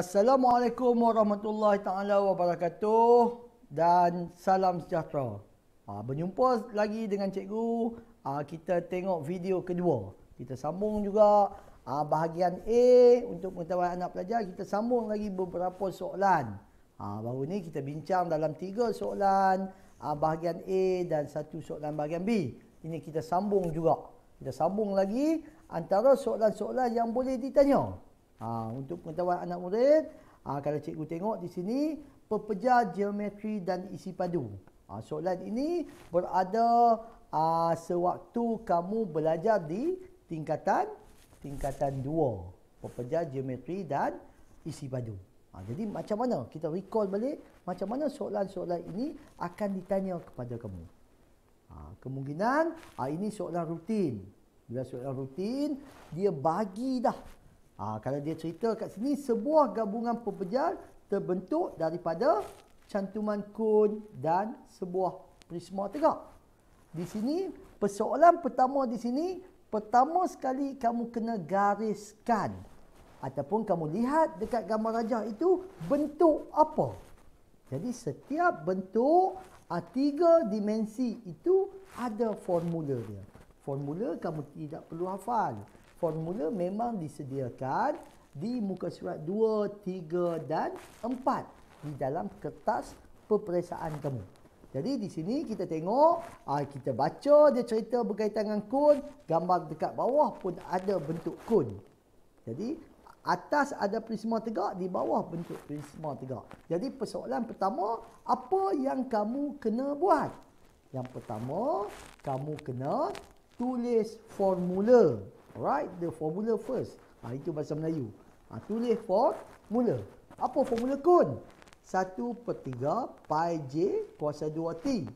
Assalamualaikum warahmatullahi taala wabarakatuh dan salam sejahtera. Berjumpa lagi dengan cikgu. Kita tengok video kedua. Kita sambung juga bahagian A untuk pengetahuan anak pelajar. Kita sambung lagi beberapa soalan. Baru ni kita bincang dalam 3 soalan bahagian A dan 1 soalan bahagian B. Ini kita sambung juga. Kita sambung lagi antara soalan-soalan yang boleh ditanya. Untuk pengetahuan anak murid, kalau cikgu tengok di sini, pepejar geometri dan isi padu. Soalan ini berada sewaktu kamu belajar di tingkatan 2. Pepejar geometri dan isi padu. Jadi macam mana? Kita recall balik macam mana soalan-soalan ini akan ditanya kepada kamu. Kemungkinan ini soalan rutin. Bila soalan rutin, dia bagi dah. Kalau dia cerita kat sini, sebuah gabungan pepejar terbentuk daripada cantuman kon dan sebuah prisma tegak. Di sini, persoalan pertama di sini, pertama sekali kamu kena gariskan ataupun kamu lihat dekat gambar rajah itu bentuk apa. Jadi setiap bentuk 3 dimensi itu ada formula dia. Formula kamu tidak perlu hafal. Formula memang disediakan di muka surat 2, 3 dan 4 di dalam kertas peperiksaan kamu. Jadi di sini kita tengok, kita baca dia cerita berkaitan dengan kon, gambar dekat bawah pun ada bentuk kon. Jadi atas ada prisma tegak, di bawah bentuk prisma tegak. Jadi persoalan pertama, apa yang kamu kena buat? Yang pertama, kamu kena tulis formula. Alright, the formula first. Itu bahasa Melayu. Tulis formula. Apa formula kon? 1/3 pi j kuasa 2t.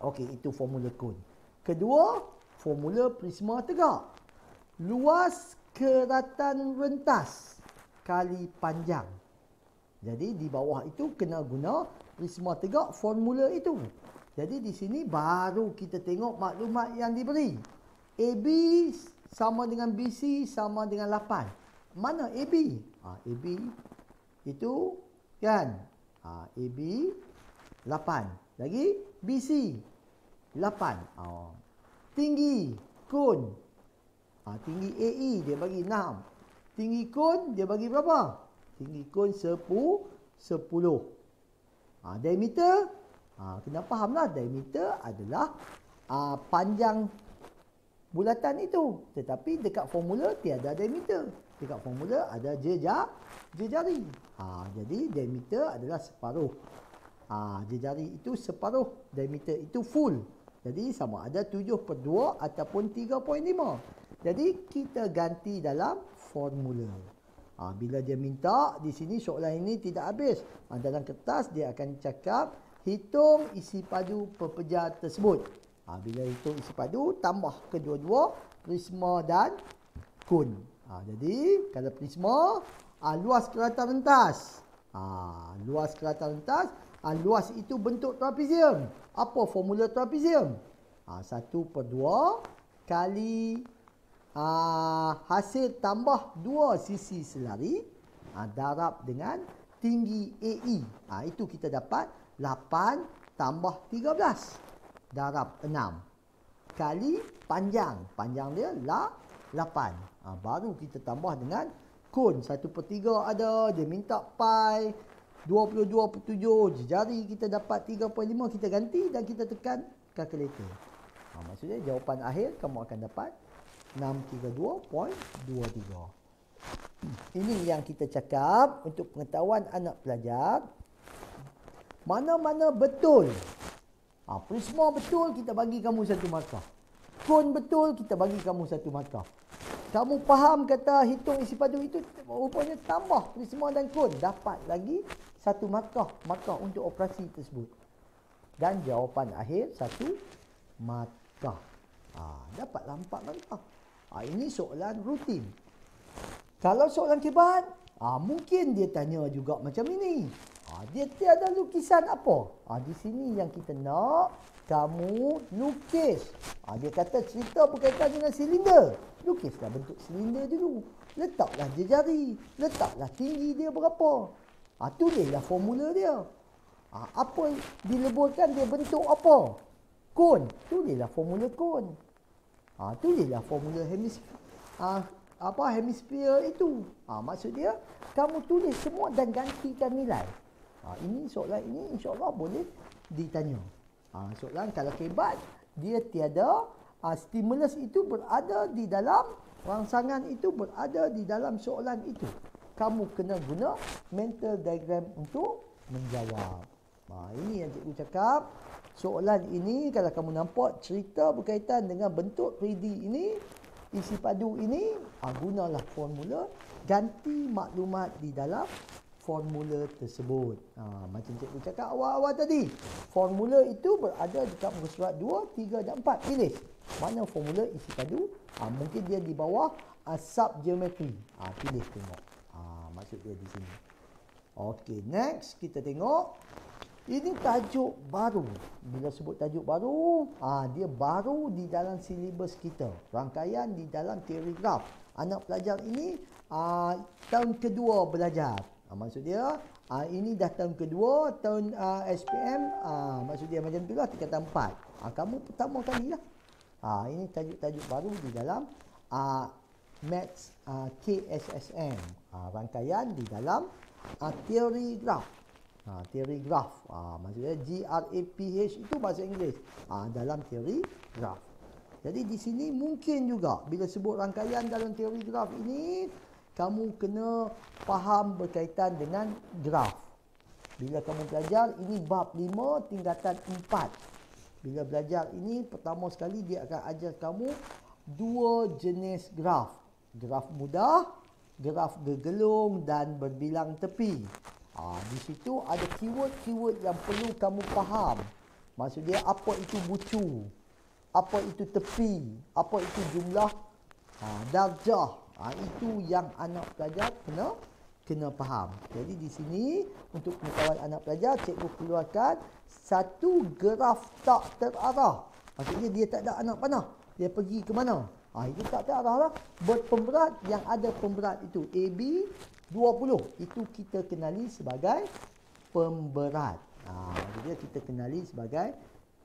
Okey, itu formula kon. Kedua, formula prisma tegak. Luas keratan rentas kali panjang. Jadi di bawah itu kena guna prisma tegak formula itu. Jadi di sini baru kita tengok maklumat yang diberi. AB sama dengan BC sama dengan 8. Mana AB? AB itu kan? AB 8. Lagi BC 8. Tinggi kon. Tinggi AE dia bagi 6. Tinggi kon dia bagi berapa? Tinggi kon 10. Diameter, kena fahamlah diameter adalah panjang bulatan itu. Tetapi dekat formula tiada diameter. Dekat formula ada jejari. Jadi diameter adalah separuh. Jejari itu separuh. Diameter itu full. Jadi sama ada 7/2 ataupun 3.5. Jadi kita ganti dalam formula. Bila dia minta, di sini soalan ini tidak habis. Dalam kertas dia akan cakap, hitung isi padu pepejar tersebut. Bila hitung isi padu, tambah kedua-dua prisma dan kon. Jadi kalau prisma, luas keratan rentas. Luas keratan rentas, luas itu bentuk trapezium. Apa formula trapezium? 1/2 kali hasil tambah 2 sisi selari darab dengan tinggi AE. Itu kita dapat 8 tambah 13. Darab 6 kali panjang. Panjang dia 8. Baru kita tambah dengan kon. 1/3 ada. Dia minta pi 22/7. Jari kita dapat 3.5. Kita ganti dan kita tekan kalkulator. Maksudnya jawapan akhir kamu akan dapat 632.23. Ini yang kita cakap untuk pengetahuan anak pelajar. Mana-mana betul. Prisma betul, kita bagi kamu 1 markah. Kon betul, kita bagi kamu 1 markah. Kamu faham kata hitung isi padu itu, rupanya tambah prisma dan kon. Dapat lagi 1 markah untuk operasi tersebut. Dan jawapan akhir 1 markah. Dapatlah 4 markah. Ini soalan rutin. Kalau soalan kibat, mungkin dia tanya juga macam ini. Dia tiada lukisan apa? Di sini yang kita nak kamu lukis. Dia kata cerita berkaitan dengan silinder. Lukislah bentuk silinder dulu. letaklah jari, letaklah tinggi dia berapa. Tulislah formula dia. Apa dileburkan dia bentuk apa? Kon. Tulislah formula kon. Tulislah formula hemisfere itu. Maksud dia kamu tulis semua dan gantikan nilai. Ini soalan ini insya-Allah boleh ditanya. Soalan kalau kebat dia tiada stimulus itu berada di dalam rangsangan itu berada di dalam soalan itu. Kamu kena guna mental diagram untuk menjawab. Ini yang cikgu cakap. Soalan ini kalau kamu nampak cerita berkaitan dengan bentuk 3D ini, isi padu ini, gunalah formula, ganti maklumat di dalam formula tersebut. Macam cikgu cakap awal-awal tadi. Formula itu berada dekat muka surat 2, 3 dan 4. Pilih mana formula isi padu. Mungkin dia di bawah subgeometry. Pilih tengok. Maksud dia di sini. Okey, next kita tengok. Ini tajuk baru. Bila sebut tajuk baru, dia baru di dalam silibus kita. Rangkaian di dalam teori graf. Anak pelajar ini tahun kedua belajar. Maksud dia ini dah tahun kedua, tahun SPM. Maksud dia macam itulah, tingkatan 4. Kamu pertama kali lah. Ini tajuk-tajuk baru di dalam Maths KSSM. Rangkaian di dalam teori graf. Teori graf. Maksudnya GRAPH itu bahasa Inggeris. Dalam teori graf. Jadi di sini mungkin juga bila sebut rangkaian dalam teori graf ini, kamu kena faham berkaitan dengan graf. Bila kamu belajar, ini bab 5 tingkatan 4. Bila belajar ini, pertama sekali dia akan ajar kamu dua jenis graf. Graf mudah, graf gergelung dan berbilang tepi. Di situ ada keyword-keyword yang perlu kamu faham. Maksud dia apa itu bucu, apa itu tepi, apa itu jumlah darjah. Itu yang anak pelajar kena faham. Jadi di sini untuk pengetahuan anak pelajar, cikgu keluarkan satu graf tak terarah. Maksudnya dia tak ada anak panah. Dia pergi ke mana? Itu tak terarah lah. Berpemberat yang ada pemberat itu AB 20. Itu kita kenali sebagai pemberat. Jadi kita kenali sebagai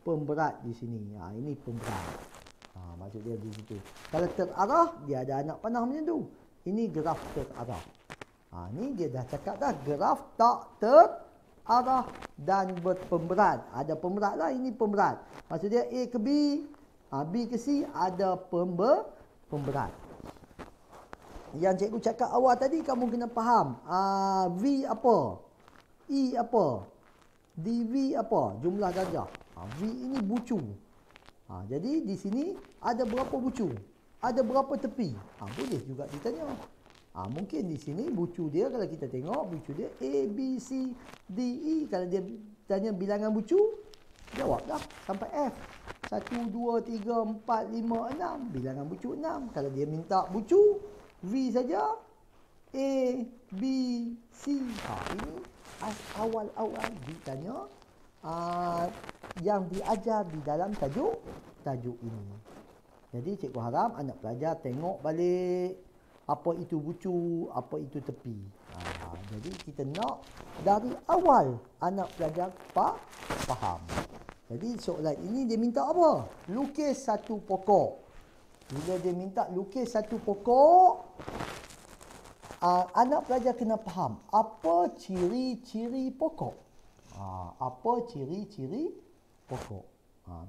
pemberat di sini. Ini pemberat. Maksud dia di situ. Kalau terarah, dia ada anak panah macam tu. Ini graf terarah. Ni dia dah cakap dah, graf tak terarah dan berpemberat. Ada pemberat lah, ini pemberat. Maksud dia A ke B, B ke C, ada pemberat. Yang cikgu cakap awal tadi, kamu kena faham. V apa? E apa? DV apa? Jumlah darjah. V ini bucu. Jadi di sini ada berapa bucu? Ada berapa tepi? Boleh juga ditanya. Mungkin di sini bucu dia, kalau kita tengok bucu dia A, B, C, D, E. Kalau dia tanya bilangan bucu, jawab dah sampai F. 1, 2, 3, 4, 5, 6. Bilangan bucu 6. Kalau dia minta bucu V saja, A, B, C. Ini awal-awal ditanya yang diajar di dalam tajuk ini. Jadi cikgu harap anak pelajar tengok balik apa itu bucu, apa itu tepi. Jadi kita nak dari awal anak pelajar faham. Jadi soalan ini dia minta apa? Lukis satu pokok. Bila dia minta lukis satu pokok, anak pelajar kena faham apa ciri-ciri pokok. Apa ciri-ciri pokok.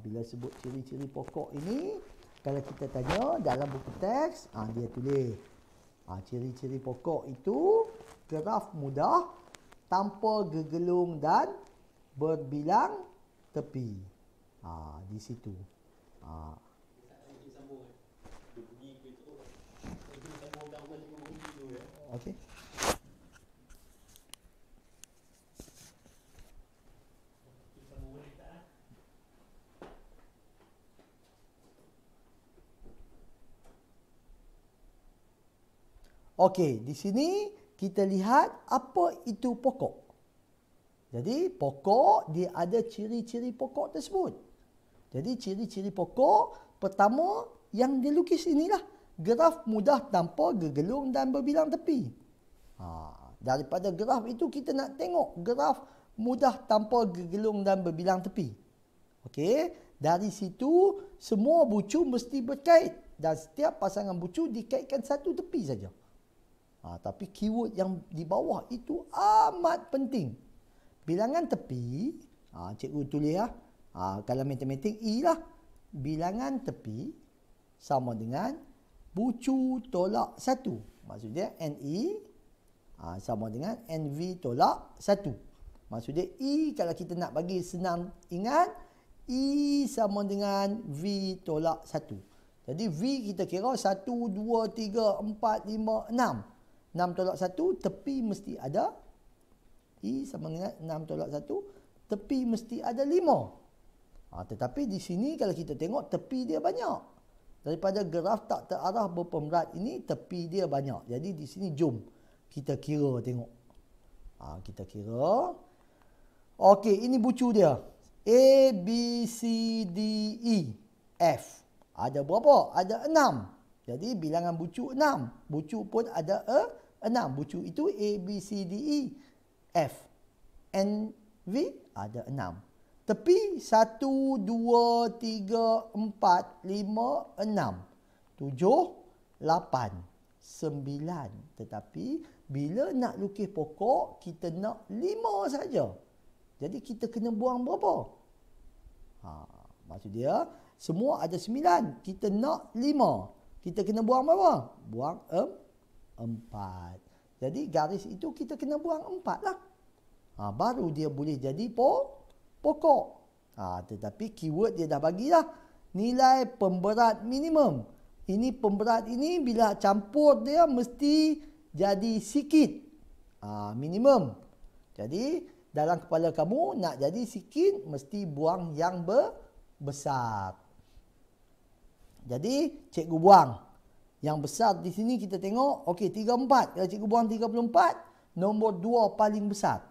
Bila sebut ciri-ciri pokok ini, kalau kita tanya dalam buku teks, dia tulis. Ciri-ciri pokok itu graf mudah, tanpa gegelung dan berbilang tepi. Di situ. Okey. Okey, di sini kita lihat apa itu pokok. Jadi pokok dia ada ciri-ciri pokok tersebut. Jadi ciri-ciri pokok pertama yang dia lukis inilah graf mudah tanpa gegelung dan berbilang tepi. Daripada graf itu kita nak tengok graf mudah tanpa gegelung dan berbilang tepi. Okey, dari situ semua bucu mesti berkait dan setiap pasangan bucu dikaitkan satu tepi saja. Tapi keyword yang di bawah itu amat penting. Bilangan tepi, cikgu tulis lah. Kalau matematik E lah. Bilangan tepi sama dengan bucu tolak 1. Maksudnya NE sama dengan NV tolak 1. Maksudnya E kalau kita nak bagi senang ingat, E sama dengan V tolak 1. Jadi V kita kira 1, 2, 3, 4, 5, 6. 6 tolak 1, tepi mesti ada. E sama dengan 6 tolak 1, tepi mesti ada 5. Tetapi di sini kalau kita tengok tepi dia banyak. Daripada graf tak terarah berpemerat ini, tepi dia banyak. Jadi di sini jom kita kira tengok. Kita kira. Okey, ini bucu dia. A, B, C, D, E, F. Ada berapa? Ada 6. Jadi bilangan bucu 6. Bucu pun ada 6. Bucu itu A, B, C, D, E, F. N, V ada 6. Tepi 1, 2, 3, 4, 5, 6. 7, 8, 9. Tetapi bila nak lukis pokok, kita nak 5 saja. Jadi kita kena buang berapa? Maksud dia, semua ada 9. Kita nak 5. Kita kena buang berapa? Buang 4. Jadi garis itu kita kena buang 4 lah. Baru dia boleh jadi pokok. Tetapi keyword dia dah bagilah. Nilai pemberat minimum. Ini pemberat ini bila campur dia mesti jadi sikit. Minimum. Jadi dalam kepala kamu nak jadi sikit mesti buang yang besar. Jadi cikgu buang. Yang besar di sini kita tengok. Okey, 34. Kalau cikgu buang 34, nombor 2 paling besar.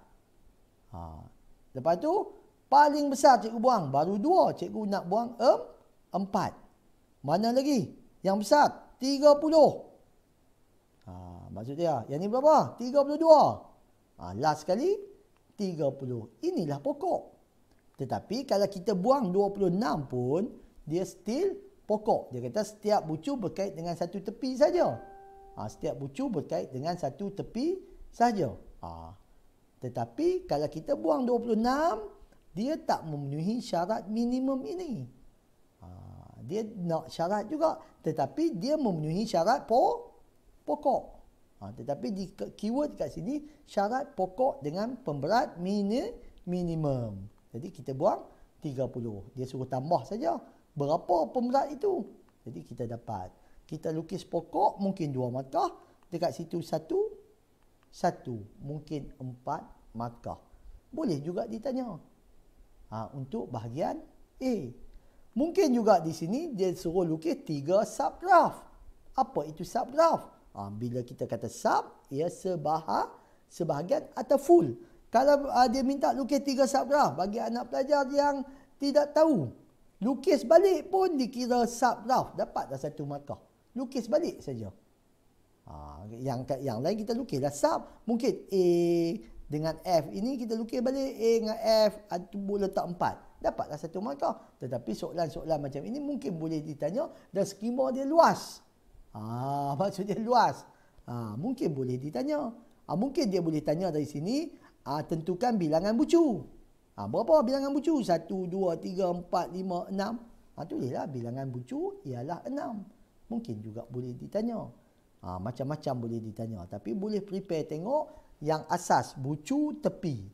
Lepas tu paling besar cikgu buang. Baru 2. Cikgu nak buang 4. Mana lagi? Yang besar 30. Maksud dia, yang ni berapa? 32. Last sekali 30. Inilah pokok. Tetapi kalau kita buang 26 pun, dia still pokok. Dia kata setiap bucu berkait dengan satu tepi saja. Setiap bucu berkait dengan satu tepi saja. Tetapi kalau kita buang 26, dia tak memenuhi syarat minimum ini. Dia nak syarat juga, tetapi dia memenuhi syarat pokok. Tetapi di keyword kat sini, syarat pokok dengan pemberat minimum. Jadi kita buang 30. Dia suruh tambah saja. Berapa pemberat itu? Jadi kita dapat. Kita lukis pokok mungkin 2 markah. Dekat situ 1. Mungkin 4 markah. Boleh juga ditanya. Untuk bahagian A. Mungkin juga di sini dia suruh lukis 3 subgraf. Apa itu subgraf? Bila kita kata sub, ia sebahagian atau full. Kalau dia minta lukis 3 subgraf, bagi anak pelajar yang tidak tahu, lukis balik pun dikira subgraf. Dapatlah 1 markah. Lukis balik saja. Yang lain kita lukislah sub. Mungkin A dengan F ini kita lukis balik. A dengan F, boleh letak 4. Dapatlah 1 markah. Tetapi soalan-soalan macam ini mungkin boleh ditanya dan skema dia luas. Maksud dia luas. Mungkin boleh ditanya. Mungkin dia boleh tanya dari sini, tentukan bilangan bucu. Berapa bilangan bucu? 1, 2, 3, 4, 5, 6. Tulislah bilangan bucu ialah 6. Mungkin juga boleh ditanya. Macam-macam boleh ditanya. Tapi boleh prepare tengok yang asas bucu tepi.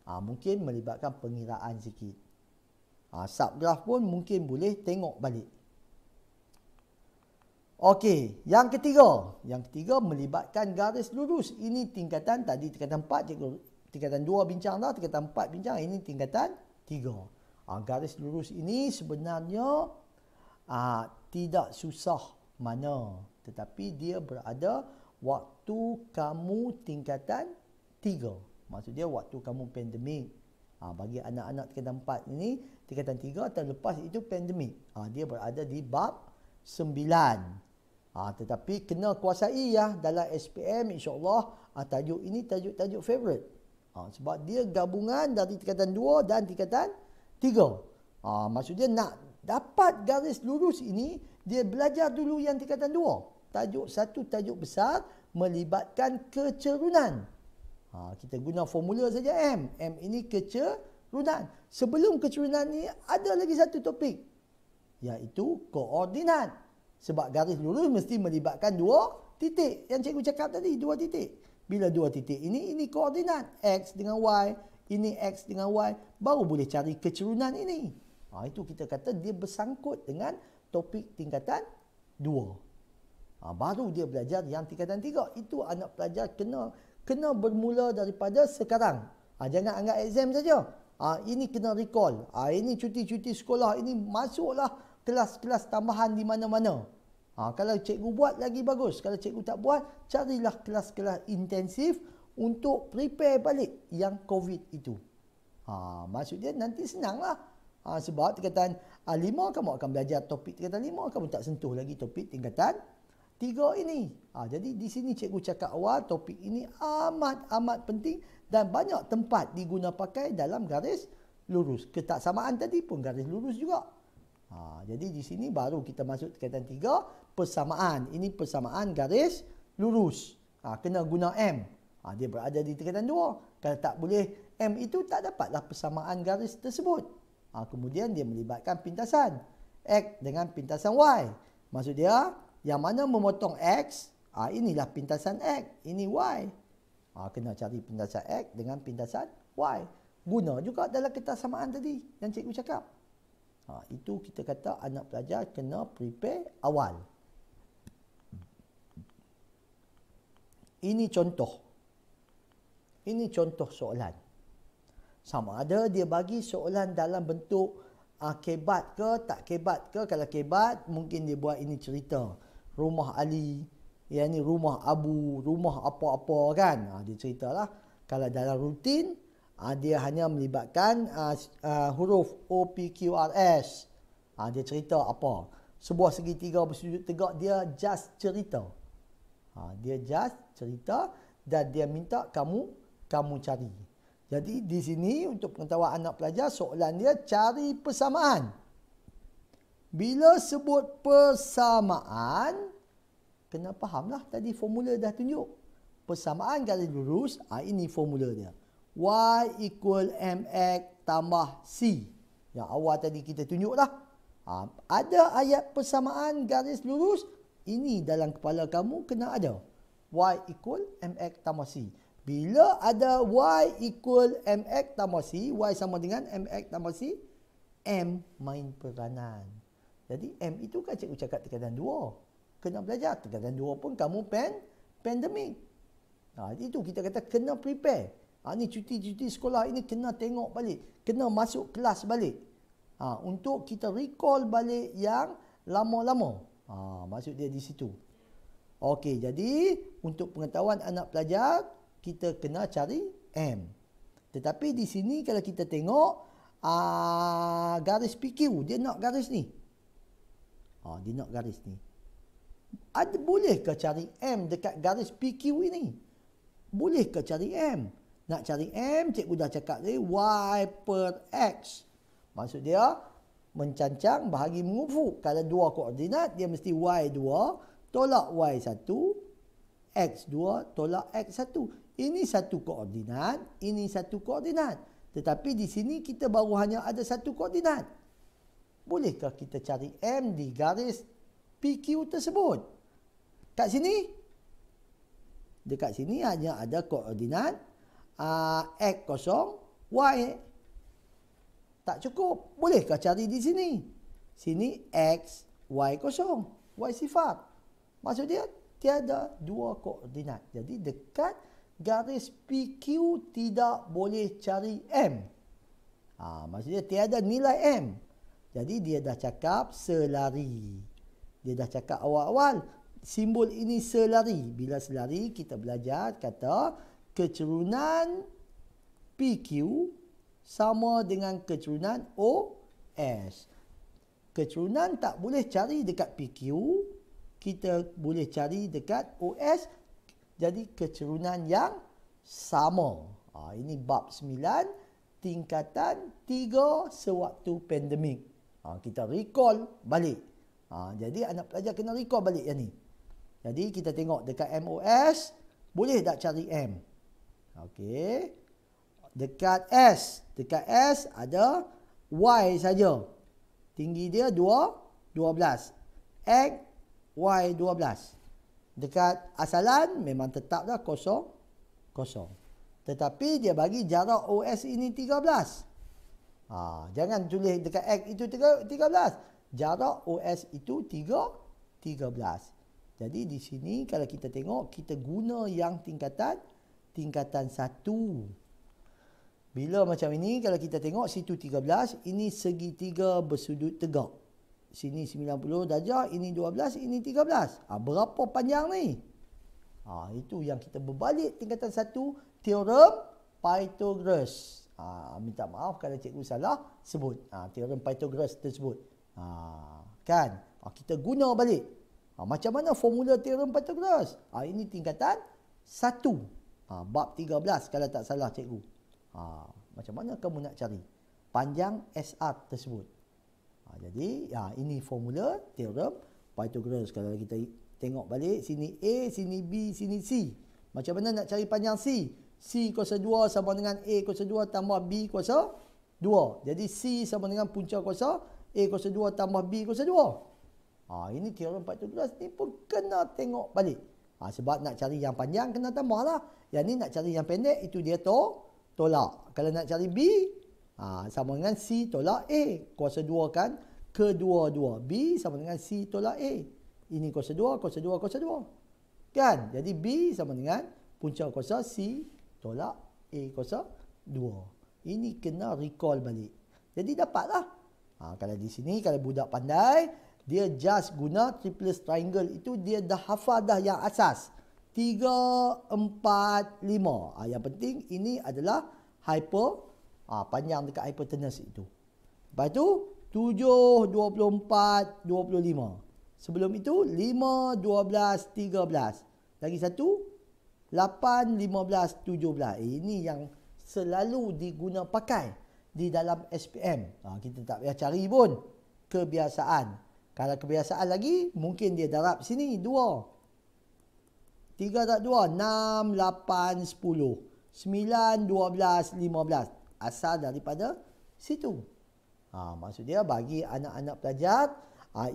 Mungkin melibatkan pengiraan sikit. Subgraf pun mungkin boleh tengok balik. Okey, yang ketiga. Yang ketiga melibatkan garis lurus. Ini tingkatan tadi tingkatan 4, tingkatan 2 bincang dah, tingkatan 4 bincang, ini tingkatan 3. Garis lurus ini sebenarnya tidak susah mana, tetapi dia berada waktu kamu tingkatan 3. Maksud dia waktu kamu pandemik. Bagi anak-anak tingkatan 4 ini, tingkatan 3 terlepas itu pandemik. Dia berada di bab 9. Tetapi kena kuasai ya dalam SPM, insyaAllah tajuk ini tajuk-tajuk favorite. Sebab dia gabungan dari tingkatan 2 dan tingkatan 3. Maksudnya nak dapat garis lurus ini, dia belajar dulu yang tingkatan 2. Tajuk satu, tajuk besar melibatkan kecerunan. Kita guna formula saja M. M ini kecerunan. Sebelum kecerunan ni ada lagi satu topik, iaitu koordinat. Sebab garis lurus mesti melibatkan 2 titik. Yang cikgu cakap tadi, 2 titik. Bila 2 titik ini koordinat. X dengan Y, ini X dengan Y. Baru boleh cari kecerunan ini. Itu kita kata dia bersangkut dengan topik tingkatan 2. Baru dia belajar yang tingkatan 3. Itu anak pelajar kena bermula daripada sekarang. Jangan anggap exam saja. Ini kena recall. Ini cuti-cuti sekolah. Ini masuklah kelas-kelas tambahan di mana-mana. Kalau cikgu buat lagi bagus. Kalau cikgu tak buat, carilah kelas-kelas intensif untuk prepare balik yang COVID itu. Maksudnya nanti senanglah. Sebab tingkatan 5 kamu akan belajar topik tingkatan 5. Kamu tak sentuh lagi topik tingkatan 3 ini. Jadi di sini cikgu cakap awal, topik ini amat penting dan banyak tempat diguna pakai dalam garis lurus. Ketaksamaan tadi pun garis lurus juga. Jadi di sini baru kita masuk tingkatan 3, persamaan. Ini persamaan garis lurus. Kena guna M. Dia berada di tingkatan 2. Kalau tak boleh M itu, tak dapatlah persamaan garis tersebut. Kemudian dia melibatkan pintasan X dengan pintasan Y. Maksud dia, yang mana memotong X, inilah pintasan X, ini Y. Kena cari pintasan X dengan pintasan Y. Guna juga dalam ketaksamaan tadi yang cikgu cakap. Itu kita kata anak pelajar kena prepare awal. Ini contoh. Ini contoh soalan. Sama ada dia bagi soalan dalam bentuk kebat ke tak kebat ke. Kalau kebat, mungkin dia buat ini cerita. Rumah Ali, yang ni rumah Abu, rumah apa-apa kan. Dia ceritalah. Kalau dalam rutin, dia hanya melibatkan huruf O, P, Q, R, S. Dia cerita apa. Sebuah segitiga bersudut tegak, dia just cerita. Dia just cerita dan dia minta kamu cari. Jadi di sini untuk pengetahuan anak pelajar, soalan dia cari persamaan. Bila sebut persamaan, kena fahamlah tadi formula dah tunjuk. Persamaan garis lurus, ini formula dia. Y equal mx tambah c. Yang awal tadi kita tunjuklah. Ada ayat persamaan garis lurus, ini dalam kepala kamu kena ada. Y equal mx tambah c. Bila ada Y equal mx tambah c, Y sama dengan mx tambah c, M main peranan. Jadi M itu kan cikgu cakap tingkatan 2. Kena belajar. Tingkatan 2 pun kamu pandemik. Itu kita kata kena prepare. Ni cuti-cuti sekolah ini kena tengok balik. Kena masuk kelas balik. Untuk kita recall balik yang lama-lama. Maksud dia di situ. Okey, jadi untuk pengetahuan anak pelajar, kita kena cari M. Tetapi di sini kalau kita tengok garis PQ, dia nak garis ni. Dia nak garis ni. Bolehkah cari M dekat garis PQ ini? Bolehkah cari M? Nak cari M, cikgu dah cakap tadi, Y per X. Maksud dia, mencancang bahagi mengufuk. Kalau 2 koordinat, dia mesti Y2 tolak Y1, X2 tolak X1. Ini satu koordinat, ini satu koordinat. Tetapi di sini kita baru hanya ada satu koordinat. Bolehkah kita cari M di garis PQ tersebut? Kat sini, dekat sini hanya ada koordinat X0, Y. Tak cukup. Bolehkah cari di sini? Sini X, Y0, Y sifar. Maksud dia, tiada 2 koordinat. Jadi dekat garis PQ tidak boleh cari M. Maksudnya tiada nilai M. Jadi dia dah cakap selari. Dia dah cakap awal-awal, simbol ini selari. Bila selari, kita belajar kata kecerunan PQ sama dengan kecerunan OS. Kecerunan tak boleh cari dekat PQ. kita boleh cari dekat OS. Jadi kecerunan yang sama. Ini bab 9, tingkatan 3 sewaktu pandemik. Kita recall balik. Jadi anak pelajar kena recall balik yang ni. Jadi kita tengok dekat MOS, boleh tak cari M? Okey. Dekat S ada Y saja. Tinggi dia 12. X, Y 12. Dekat asalan memang tetap dah kosong. Tetapi dia bagi jarak OS ini 13. Jangan tulis dekat X itu 13. Jarak OS itu 13. Jadi di sini kalau kita tengok, kita guna yang tingkatan 1. Bila macam ini, kalau kita tengok situ 13, ini segitiga bersudut tegak. Sini 90 darjah, ini 12, ini 13. Berapa panjang ni? Itu yang kita berbalik tingkatan 1, teorem Pythagoras. Minta maaf kalau cikgu salah sebut. Teorem Pythagoras tersebut. Kan? Kita guna balik. Macam mana formula teorem Pythagoras? Ini tingkatan 1. Bab 13 kalau tak salah cikgu. Macam mana kamu nak cari panjang SR tersebut? Jadi ini formula teorem Pythagoras. Kalau kita tengok balik, sini A, sini B, sini C. Macam mana nak cari panjang C? C kuasa 2 sama dengan A kuasa 2 tambah B kuasa 2. Jadi C sama dengan punca kuasa A kuasa 2 tambah B kuasa 2. Ini teorem Pythagoras ni pun kena tengok balik. Sebab nak cari yang panjang kena tambah lah. Yang ni nak cari yang pendek, itu dia tolak. Kalau nak cari B, sama dengan C tolak A. Kuasa 2 kan kedua-dua. B sama dengan C tolak A. Ini kuasa 2, kuasa 2, kuasa 2. Kan? Jadi B sama dengan punca kuasa C tolak A kuasa 2. Ini kena recall balik. Jadi dapatlah. Kalau di sini, kalau budak pandai, dia just guna triplets triangle itu, dia dah hafal dah yang asas. 3, 4, 5. Yang penting ini adalah panjang dekat hypotenuse itu. Lepas tu 7, 24, 25. Sebelum itu 5, 12, 13. Lagi satu 8, 15, 17. Ini yang selalu diguna pakai di dalam SPM. Kita tak payah cari pun. Kebiasaan. Kalau kebiasaan lagi, mungkin dia darab sini 2. 3 tak 2, 6, 8, 10. 9, 12, 15. Asal daripada situ. Maksud dia bagi anak-anak pelajar,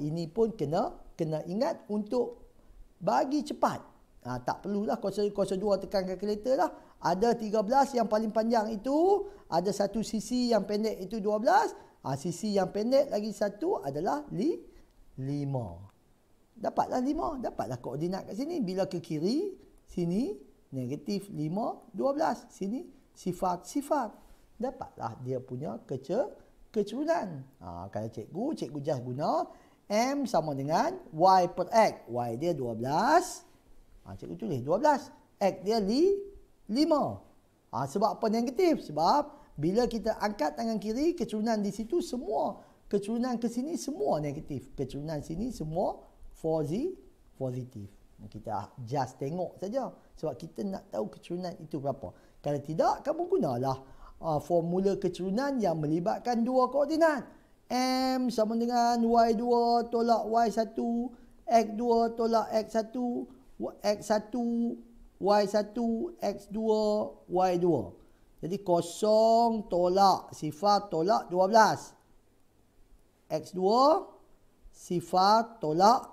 ini pun kena ingat untuk bagi cepat. Tak perlulah kuasa 2 tekan kalkulator lah. Ada 13 yang paling panjang itu, ada satu sisi yang pendek itu 12. Sisi yang pendek lagi satu adalah 5. Dapatlah 5. Dapatlah koordinat kat sini. Bila ke kiri, sini negatif 5, 12. Sini sifar. Dapatlah dia punya kecerunan. Kalau cikgu just guna M sama dengan Y per X. Y dia 12. Cikgu tulis 12. X dia 5. Sebab apa negatif? Sebab bila kita angkat tangan kiri, kecerunan di situ semua. Kecerunan ke sini semua negatif. Kecerunan sini semua positif. Kita just tengok saja. Sebab kita nak tahu kecerunan itu berapa. Kalau tidak, kamu gunalah formula kecerunan yang melibatkan dua koordinat. M sama dengan Y2 tolak Y1. X2 tolak X1. X1 Y1, X2, Y2. Jadi kosong tolak sifar tolak 12. X2 sifar tolak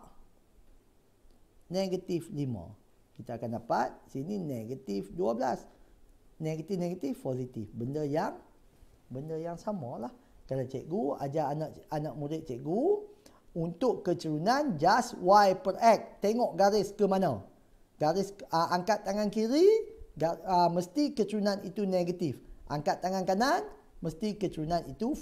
negatif 5. Kita akan dapat sini negatif 12. Negatif positif. Benda yang sama lah. Kalau cikgu ajar anak murid cikgu untuk kecerunan just Y per X. Tengok garis ke mana. Garis angkat tangan kiri, mesti kecerunan itu negatif. Angkat tangan kanan, mesti kecerunan itu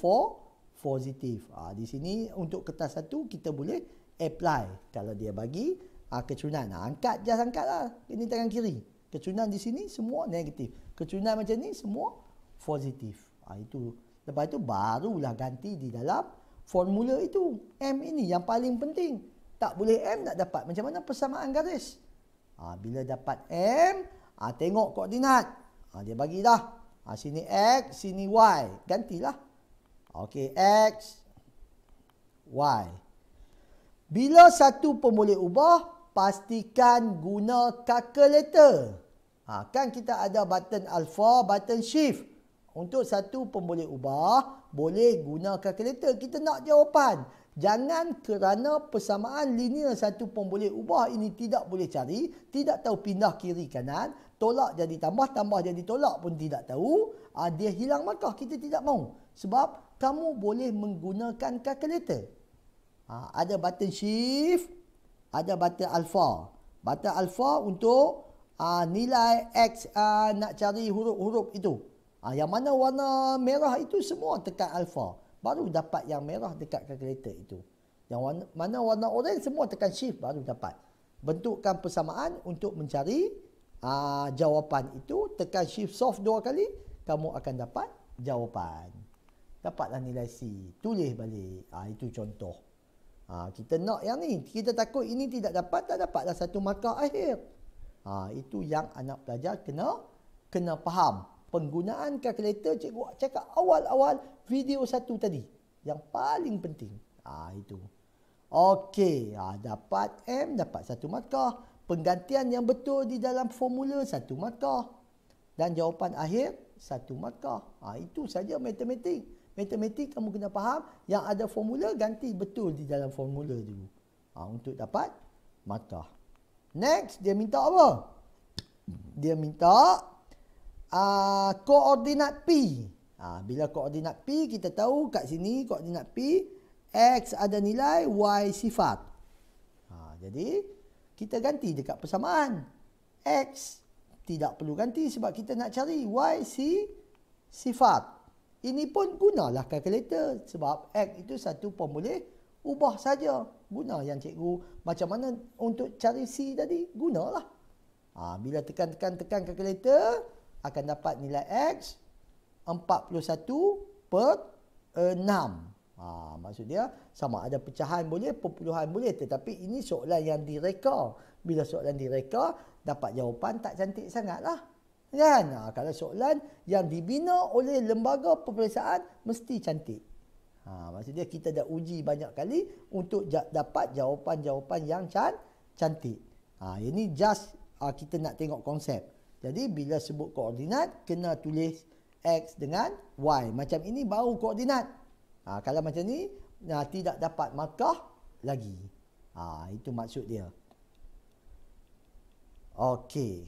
positif. Di sini untuk kertas satu kita boleh apply. Kalau dia bagi kecerunan, just angkatlah. Ini tangan kiri. Kecerunan di sini semua negatif. Kecerunan macam ni semua positif. Itu. Lepas itu barulah ganti di dalam formula itu. M ini yang paling penting. Tak boleh M nak dapat. Macam mana persamaan garis? Bila dapat M, tengok koordinat. Dia bagi dah. Sini X, sini Y. Gantilah. Okey, X, Y. Bila satu pun boleh ubah, pastikan guna calculator. Kan kita ada button alpha, button shift. Untuk satu pun boleh ubah, boleh guna calculator. Kita nak jawapan. Jangan kerana persamaan linear satu pun boleh ubah, ini tidak boleh cari, tidak tahu pindah kiri kanan, tolak jadi tambah, tambah jadi tolak pun tidak tahu, dia hilang markah. Kita tidak mahu. Sebab kamu boleh menggunakan calculator. Ada button shift, ada button alpha. Button alpha untuk nilai X, nak cari huruf-huruf itu. Yang mana warna merah itu semua tekan alpha. Baru dapat yang merah dekat kalkulator itu. Yang mana warna orange semua tekan shift baru dapat. Bentukkan persamaan untuk mencari jawapan itu. Tekan shift soft 2 kali, kamu akan dapat jawapan. Dapatlah nilai C. Tulis balik. Itu contoh. Kita nak yang ni. Kita takut ini tidak dapat, tak dapatlah satu markah akhir. Itu yang anak pelajar kena faham. Penggunaan kalkulator, cikgu cakap awal-awal video 1 tadi. Yang paling penting. Itu. Okey. Dapat M, dapat 1 markah. Penggantian yang betul di dalam formula 1 markah. Dan jawapan akhir 1 markah. Itu saja matematik. Matematik kamu kena faham. Yang ada formula, ganti betul di dalam formula dulu. Untuk dapat markah. Next, dia minta apa? Dia minta koordinat P. Bila koordinat P, kita tahu kat sini koordinat P, X ada nilai, Y sifat. Jadi, kita ganti dekat persamaan. X tidak perlu ganti sebab kita nak cari Y sifat. Ini pun gunalah kalkulator sebab X itu satu pun boleh ubah saja. Guna yang cikgu macam mana untuk cari C tadi, gunalah. Bila tekan kalkulator, akan dapat nilai X 41/6. Maksud dia sama ada pecahan boleh, perpuluhan boleh. Tetapi ini soalan yang direka. Bila soalan direka, dapat jawapan tak cantik sangatlah. Kan? Kalau soalan yang dibina oleh lembaga peperiksaan, mesti cantik. Maksud dia kita dah uji banyak kali untuk dapat jawapan-jawapan yang cantik. Ini just kita nak tengok konsep. Jadi bila sebut koordinat, kena tulis X dengan Y. Macam ini baru koordinat. Kalau macam ni, tidak dapat markah lagi. Itu maksud dia. Okey.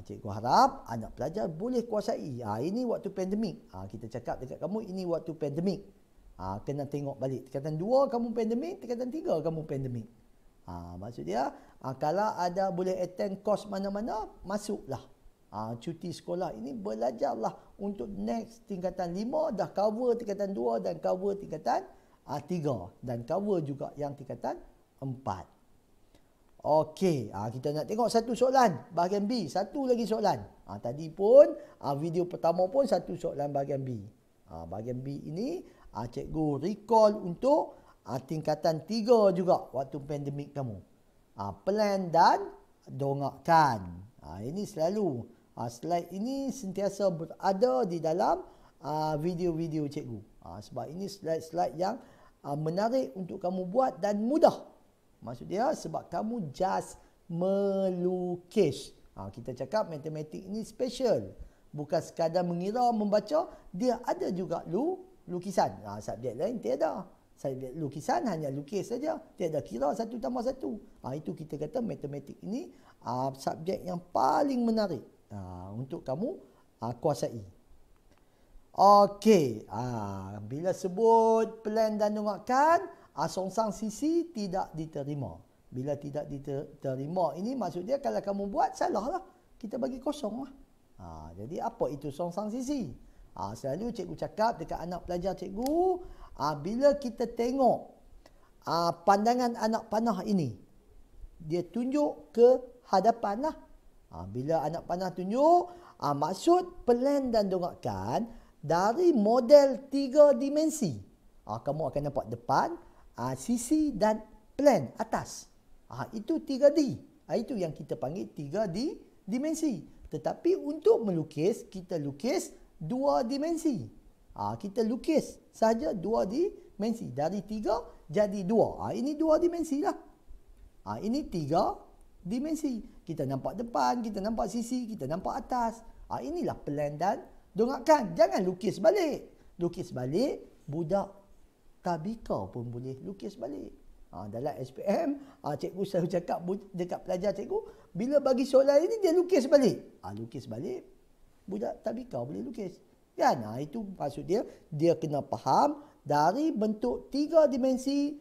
Cikgu harap anak pelajar boleh kuasai. Ini waktu pandemik. Kita cakap dekat kamu, ini waktu pandemik. Kena tengok balik. Tingkatan 2 kamu pandemik, tingkatan 3 kamu pandemik. Maksud dia, kalau ada boleh attend course mana-mana, masuklah. Cuti sekolah ini belajarlah untuk next tingkatan 5, dah cover tingkatan 2 dan cover tingkatan 3. Dan cover juga yang tingkatan 4. Okey, kita nak tengok satu soalan bahagian B. Satu lagi soalan. Tadi pun, video pertama pun satu soalan bahagian B. Bahagian B ini, cikgu recall untuk tingkatan 3 juga waktu pandemik kamu. Plan dan dongakkan. Ini selalu. Slide ini sentiasa berada di dalam video-video cikgu. Sebab ini slide-slide yang menarik untuk kamu buat dan mudah. Maksud dia sebab kamu just melukis. Kita cakap matematik ini special. Bukan sekadar mengira, membaca. Dia ada juga lukisan. Subjek lain tiada. Subjek lukisan hanya lukis saja. Tiada kira 1 tambah 1. Itu kita kata matematik ini subjek yang paling menarik untuk kamu kuasai. Okey. Bila sebut plan dan dongakkan, songsang sisi tidak diterima. Bila tidak diterima ini maksud dia kalau kamu buat salah lah. Kita bagi kosong lah. Jadi apa itu songsang sisi? Selalu cikgu cakap dekat anak pelajar cikgu, bila kita tengok pandangan anak panah ini, dia tunjuk ke hadapan lah. Bila anak panah tunjuk, maksud plan dan dongakkan dari model 3 dimensi. Kamu akan nampak depan, sisi dan plan atas. Itu 3D. Itu yang kita panggil 3D dimensi. Tetapi untuk melukis, kita lukis 2 dimensi. Kita lukis saja 2 dimensi. Dari 3 jadi 2. Ini 2 dimensi lah. Ini 3 dimensi. Kita nampak depan, kita nampak sisi, kita nampak atas. Inilah plan dan dongakkan. Jangan lukis balik. Lukis balik, budak tabika pun boleh lukis balik. Dalam SPM, cikgu selalu cakap dekat pelajar cikgu, bila bagi soalan ini dia lukis balik. Lukis balik, budak tabika boleh lukis. Kan? Itu maksud dia kena faham dari bentuk 3 dimensi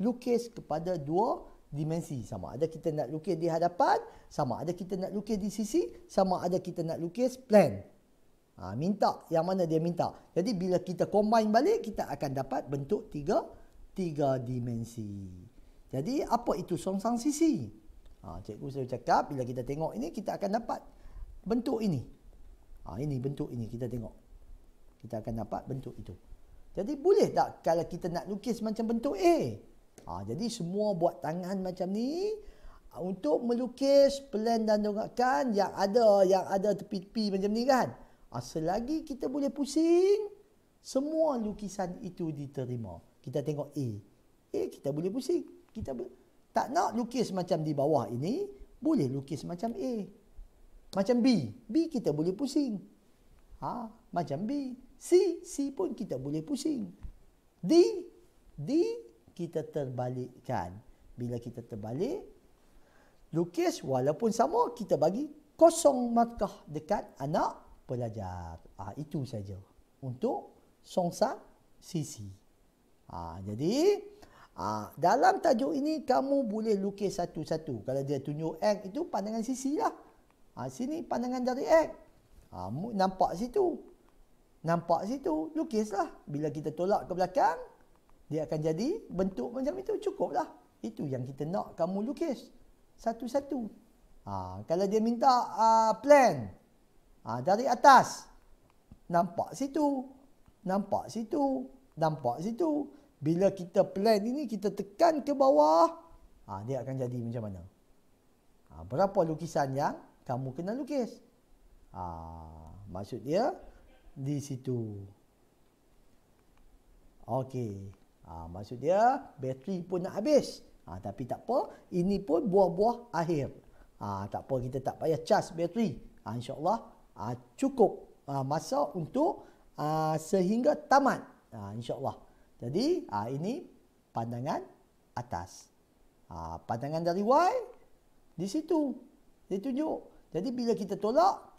lukis kepada 2 dimensi. Sama ada kita nak lukis di hadapan, sama ada kita nak lukis di sisi, sama ada kita nak lukis plan. Minta yang mana dia minta. Jadi bila kita combine balik, kita akan dapat bentuk 3 dimensi. Jadi apa itu songsang sisi? Cikgu selalu cakap bila kita tengok ini, kita akan dapat bentuk ini. Ini bentuk ini kita tengok. Kita akan dapat bentuk itu. Jadi boleh tak kalau kita nak lukis macam bentuk A? Jadi semua buat tangan macam ni untuk melukis plan dan dongakkan yang ada tepi-tepi macam ni kan. Selagi kita boleh pusing, semua lukisan itu diterima. Kita tengok A. Kita boleh pusing. Kita tak nak lukis macam di bawah ini, boleh lukis macam A. Macam B. B kita boleh pusing. Macam B. C pun kita boleh pusing. D kita terbalikkan. Bila kita terbalik, lukis walaupun sama, kita bagi kosong markah dekat anak pelajar. Itu saja untuk songsang sisi. Jadi dalam tajuk ini kamu boleh lukis satu-satu. Kalau dia tunjuk X itu pandangan sisi lah. Sini pandangan dari X. Nampak situ. Nampak situ. Lukislah. Bila kita tolak ke belakang, dia akan jadi bentuk macam itu. Cukuplah. Itu yang kita nak kamu lukis. Satu-satu. Kalau dia minta plan. Dari atas. Nampak situ. Nampak situ. Nampak situ. Bila kita plan ini, kita tekan ke bawah. Dia akan jadi macam mana? Berapa lukisan yang kamu kena lukis? Maksud dia di situ. Okey. Maksud dia bateri pun nak habis. Tapi tak apa. Ini pun buah-buah akhir. Tak apa, kita tak payah cas bateri. InsyaAllah cukup masa untuk sehingga tamat. InsyaAllah. Jadi ini pandangan atas. Pandangan dari Y di situ. Dia tunjuk. Jadi bila kita tolak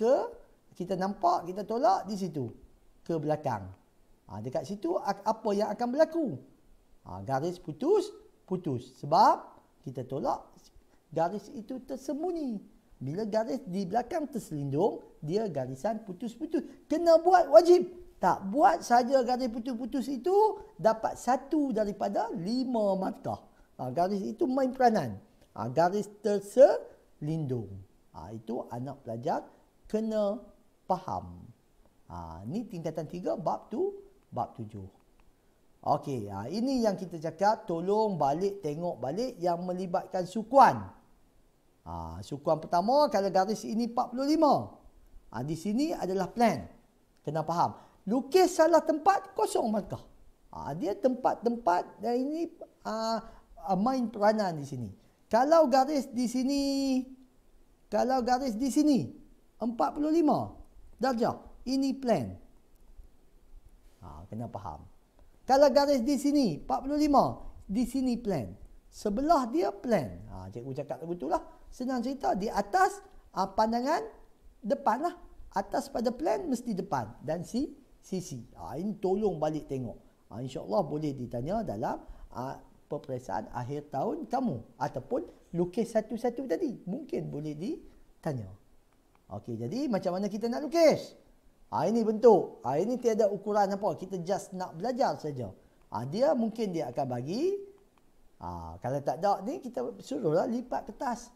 kita nampak, kita tolak di situ. Ke belakang. Dekat situ apa yang akan berlaku? Garis putus. Sebab kita tolak, garis itu tersembunyi. Bila garis di belakang terselindung, dia garisan putus-putus. Kena buat wajib. Tak buat saja garis putus-putus itu, dapat 1 daripada 5 markah. Garis itu main peranan. Garis terselindung. Itu anak pelajar kena faham. Ini tingkatan 3 bab 7. Okey, ini yang kita cakap, tolong balik tengok balik yang melibatkan sukuan. Sukuan pertama, kalau garis ini 45. Di sini adalah plan. Kena faham. Lukis salah tempat, kosong markah. Dia tempat-tempat dan ini main peranan di sini. Kalau garis di sini, 45 darjah, ini plan. Kena faham. Kalau garis di sini 45, di sini plan. Sebelah dia plan. Cikgu cakap betul lah. Senang cerita, di atas pandangan depan lah. Atas pada plan mesti depan dan sisi. Ini tolong balik tengok. InsyaAllah boleh ditanya dalam peperiksaan akhir tahun kamu. Ataupun lukis satu-satu tadi. Mungkin boleh ditanya. Okey, jadi macam mana kita nak lukis? Ini bentuk. Ini tiada ukuran apa. Kita just nak belajar saja. Dia mungkin dia akan bagi. Kalau tak ada ni, kita suruhlah lipat kertas.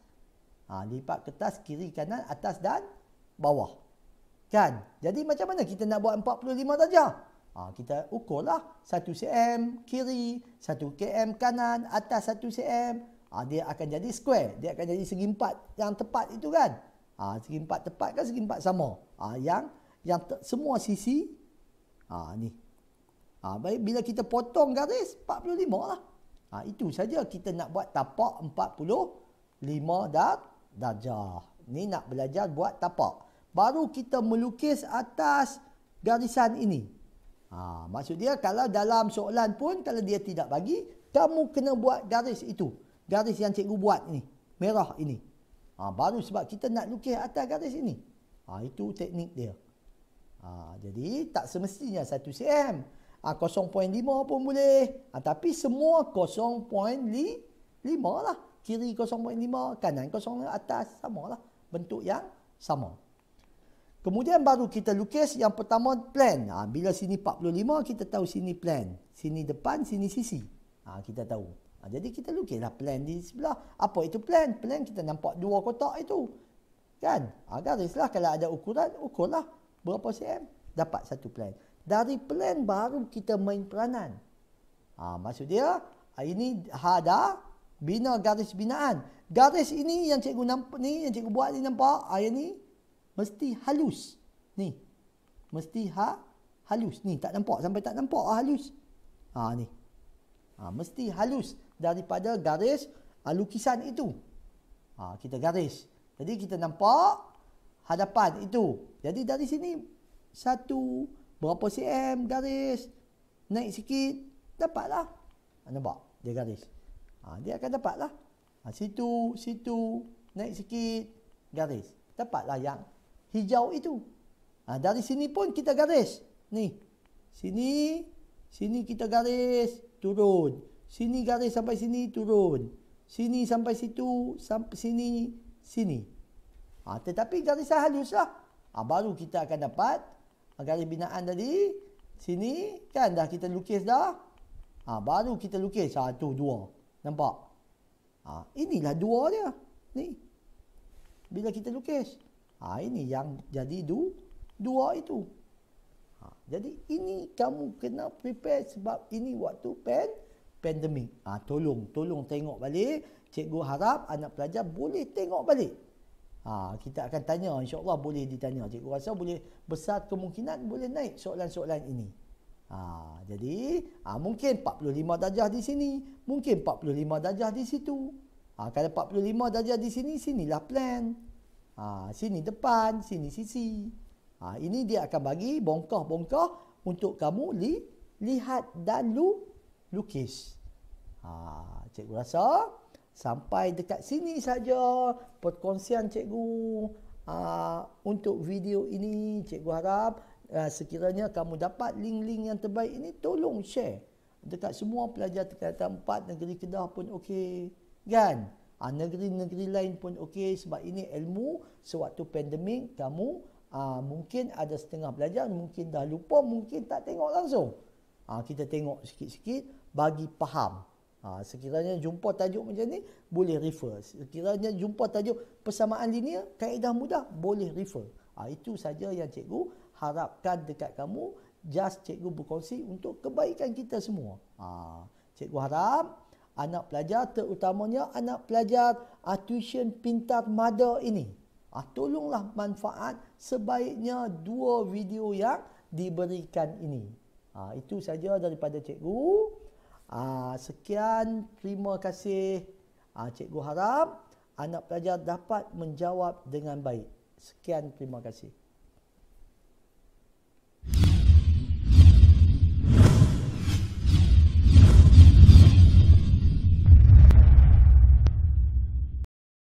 Lipat kertas kiri, kanan, atas dan bawah. Kan? Jadi macam mana kita nak buat 45 darjah? Kita ukurlah 1 cm kiri, 1 km kanan, atas 1 cm. Dia akan jadi square. Dia akan jadi segi empat yang tepat itu kan. Segi empat tepat kan segi empat sama. Semua sisi ni. Baik, bila kita potong garis 45 lah. Itu saja kita nak buat tapak 45 darjah. Ni nak belajar buat tapak. Baru kita melukis atas garisan ini. Maksud dia kalau dalam soalan pun kalau dia tidak bagi, kamu kena buat garis itu. Garis yang cikgu buat ini, merah ini. Baru sebab kita nak lukis atas garis ini. Itu teknik dia. Jadi tak semestinya 1 cm. 0.5 pun boleh. Tapi semua 0.5 lah. Kiri 0.5, kanan 0, atas samalah. Bentuk yang sama. Kemudian baru kita lukis yang pertama plan. Bila sini 45, kita tahu sini plan. Sini depan, sini sisi. Kita tahu. Jadi kita lukislah plan di sebelah. Apa itu plan? Plan kita nampak dua kotak itu. Kan? Garislah kalau ada ukuran, ukurlah berapa cm. Dapat satu plan. Dari plan baru kita main peranan. Maksud dia, ini dah bina garis binaan. Garis ini yang cikgu nampak ni, yang cikgu buat ni nampak. Yang ni mesti halus. Ni. Mesti halus. Ni tak nampak. Sampai tak nampak halus. Ni. Mesti halus daripada garis lukisan itu. Kita garis. Jadi kita nampak hadapan itu. Jadi dari sini satu berapa cm garis. Naik sikit. Dapatlah. Nampak? Dia garis. Dia akan dapatlah. Situ. Naik sikit. Garis. Dapatlah yang hijau itu. Dari sini pun kita garis. Ni. Sini kita garis. Turun. Sini garis sampai sini. Turun. Sini sampai situ. Sampai sini. Tetapi garisan halus lah. Baru kita akan dapat garis binaan tadi. Sini. Kan dah kita lukis dah. Baru kita lukis. 1, 2. Nampak? Inilah 2 dia. Ni. Bila kita lukis. Ini yang jadi 2 itu. Jadi ini kamu kena prepare sebab ini waktu pandemik. Tolong tengok balik. Cikgu harap anak pelajar boleh tengok balik. Kita akan tanya, insya-Allah boleh ditanya. Cikgu rasa boleh besar kemungkinan boleh naik soalan-soalan ini. Jadi mungkin 45 darjah di sini, mungkin 45 darjah di situ. Kalau 45 darjah di sini, sinilah plan. Sini depan, sini sisi. Ini dia akan bagi bongkah-bongkah untuk kamu lihat dan lukis. Cikgu rasa sampai dekat sini saja perkongsian cikgu untuk video ini. Cikgu harap sekiranya kamu dapat link-link yang terbaik ini, tolong share dekat semua pelajar tingkatan 4 negeri Kedah pun okey. Kan? Negeri-negeri lain pun okey sebab ini ilmu sewaktu pandemik kamu mungkin ada setengah belajar, mungkin dah lupa, mungkin tak tengok langsung. Kita tengok sikit-sikit bagi faham. Sekiranya jumpa tajuk macam ni, boleh refer. Sekiranya jumpa tajuk persamaan linear, kaedah mudah, boleh refer. Itu saja yang cikgu harapkan dekat kamu. Just cikgu berkongsi untuk kebaikan kita semua. Cikgu harap anak pelajar, terutamanya anak pelajar tuition pintar mada ini, tolonglah manfaat sebaiknya 2 video yang diberikan ini. Itu saja daripada cikgu. Sekian, terima kasih. Cikgu harap anak pelajar dapat menjawab dengan baik. Sekian, terima kasih.